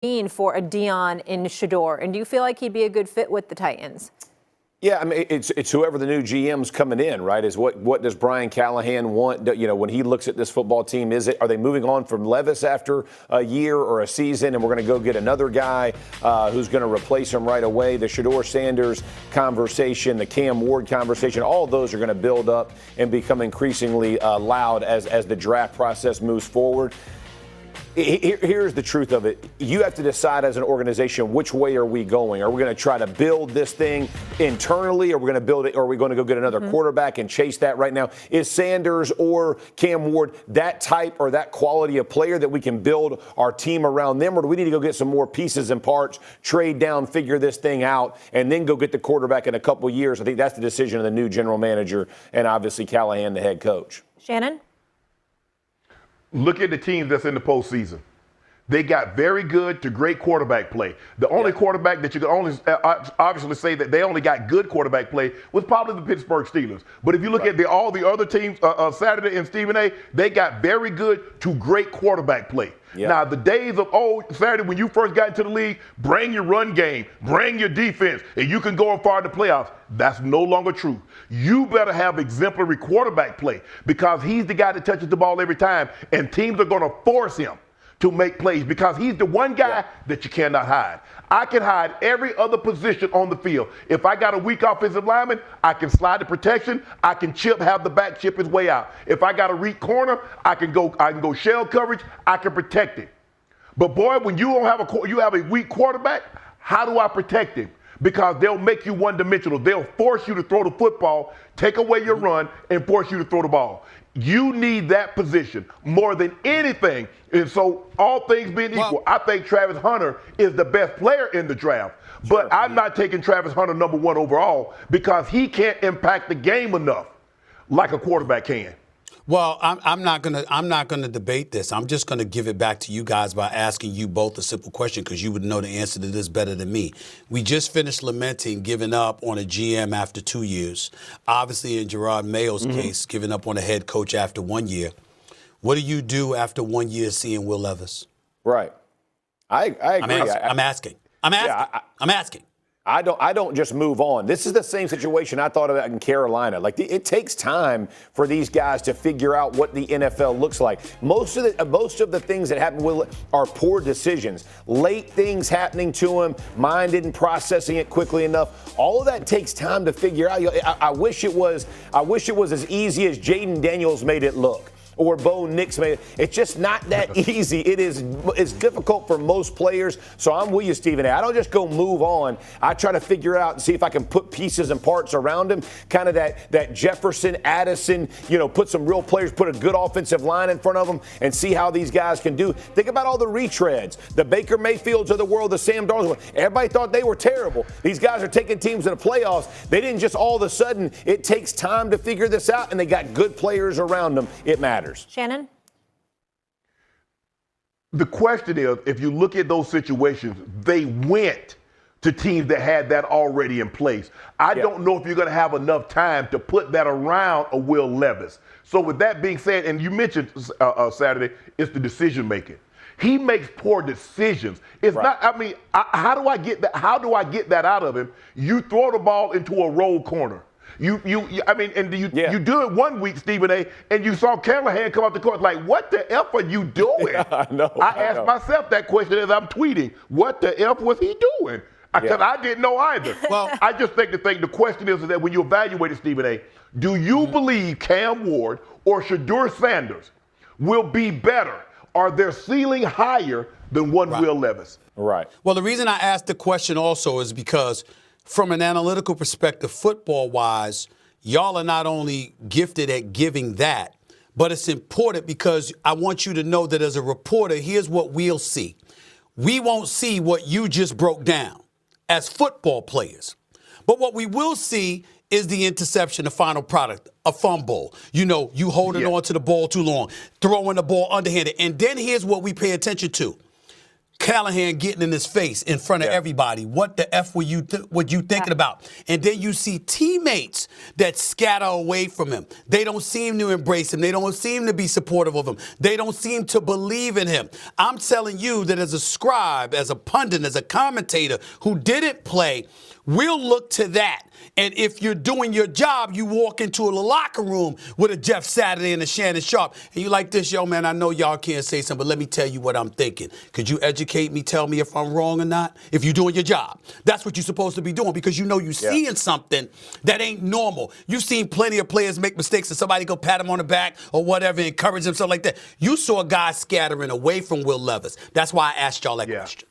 for a Deion and Shedeur? And do you feel like he'd be a good fit with the Titans? Yeah, I mean, it's whoever the new GM's coming in, right? Is what does Brian Callahan want? You know, when he looks at this football team, are they moving on from Levis after a year or a season, and we're going to go get another guy who's going to replace him right away? The Shedeur Sanders conversation, the Cam Ward conversation, all of those are going to build up and become increasingly loud as the draft process moves forward. Here's the truth of it. You have to decide as an organization, which way are we going? Are we going to try to build this thing internally? Or are we going to build it? Or are we going to go get another quarterback and chase that right now? Is Sanders or Cam Ward that type or that quality of player that we can build our team around them? Or do we need to go get some more pieces and parts, trade down, figure this thing out, and then go get the quarterback in a couple of years? I think that's the decision of the new general manager and obviously Callahan, the head coach. Shannon? Look at the teams that's in the postseason. They got very good to great quarterback play. The only quarterback that you can only obviously say that they only got good quarterback play was probably the Pittsburgh Steelers. But if you look at all the other teams, Saturday and Stephen A., they got very good to great quarterback play. Yep. Now, the days of, Saturday, when you first got into the league, bring your run game, bring your defense, and you can go far in the playoffs. That's no longer true. You better have exemplary quarterback play because he's the guy that touches the ball every time, and teams are going to force him to make plays because he's the one guy that you cannot hide. I can hide every other position on the field. If I got a weak offensive lineman, I can slide the protection. I can have the back chip his way out. If I got a weak corner, I can go shell coverage. I can protect it. But boy, when you have a weak quarterback, how do I protect him? Because they'll make you one-dimensional. They'll force you to throw the football, take away your run, and force you to throw the ball. You need that position more than anything. And so all things being equal, I think Travis Hunter is the best player in the draft. But I'm not taking Travis Hunter number one overall because he can't impact the game enough like a quarterback can. Well, I'm not gonna debate this. I'm just gonna give it back to you guys by asking you both a simple question because you would know the answer to this better than me. We just finished lamenting giving up on a GM after 2 years. Obviously, in Gerard Mayo's case, giving up on a head coach after 1 year. What do you do after 1 year seeing Will Levis? Right. I agree. I'm asking. I don't just move on. This is the same situation I thought about in Carolina. Like it takes time for these guys to figure out what the NFL looks like. Most of the things that happen are poor decisions, late things happening to him, mind isn't processing it quickly enough. All of that takes time to figure out. I wish it was as easy as Jaden Daniels made it look. Or Bo Nix made it. It's just not that easy. It's difficult for most players. So I'm with you, Stephen A. I don't just go move on. I try to figure out and see if I can put pieces and parts around him. Kind of that Jefferson, Addison, put some real players, put a good offensive line in front of them and see how these guys can do. Think about all the retreads. The Baker Mayfields of the world, the Sam Darnolds. Everybody thought they were terrible. These guys are taking teams to the playoffs. They didn't just all of a sudden. It takes time to figure this out, and they got good players around them. It matters. Shannon? The question is, if you look at those situations, they went to teams that had that already in place. I don't know if you're going to have enough time to put that around a Will Levis. So with that being said, and you mentioned Saturday, it's the decision making. He makes poor decisions. It's not, how do I get that? How do I get that out of him? You throw the ball into a roll corner. You do it 1 week, Stephen A., and you saw Callahan come off the court like, what the F are you doing? I know. I asked myself that question as I'm tweeting. What the F was he doing? Because I didn't know either. Well, I just think the question is that when you evaluate it, Stephen A., do you believe Cam Ward or Shedeur Sanders will be better? Are their ceiling higher than one Will Levis? Right. Well, the reason I asked the question also is because from an analytical perspective, football-wise, y'all are not only gifted at giving that, but it's important because I want you to know that as a reporter, here's what we'll see. We won't see what you just broke down as football players. But what we will see is the interception, the final product, a fumble. You holding on to the ball too long, throwing the ball underhanded. And then here's what we pay attention to. Callahan getting in his face in front of everybody. What the F were you thinking about? And then you see teammates that scatter away from him. They don't seem to embrace him. They don't seem to be supportive of him. They don't seem to believe in him. I'm telling you that as a scribe, as a pundit, as a commentator who didn't play, we'll look to that. And if you're doing your job, you walk into a locker room with a Jeff Saturday and a Shannon Sharpe, and you like this, yo, man, I know y'all can't say something, but let me tell you what I'm thinking. Could you educate me, tell me if I'm wrong or not? If you're doing your job. That's what you're supposed to be doing because you know you're seeing something that ain't normal. You've seen plenty of players make mistakes and somebody go pat them on the back or whatever, encourage them, something like that. You saw guys scattering away from Will Levis. That's why I asked y'all that question.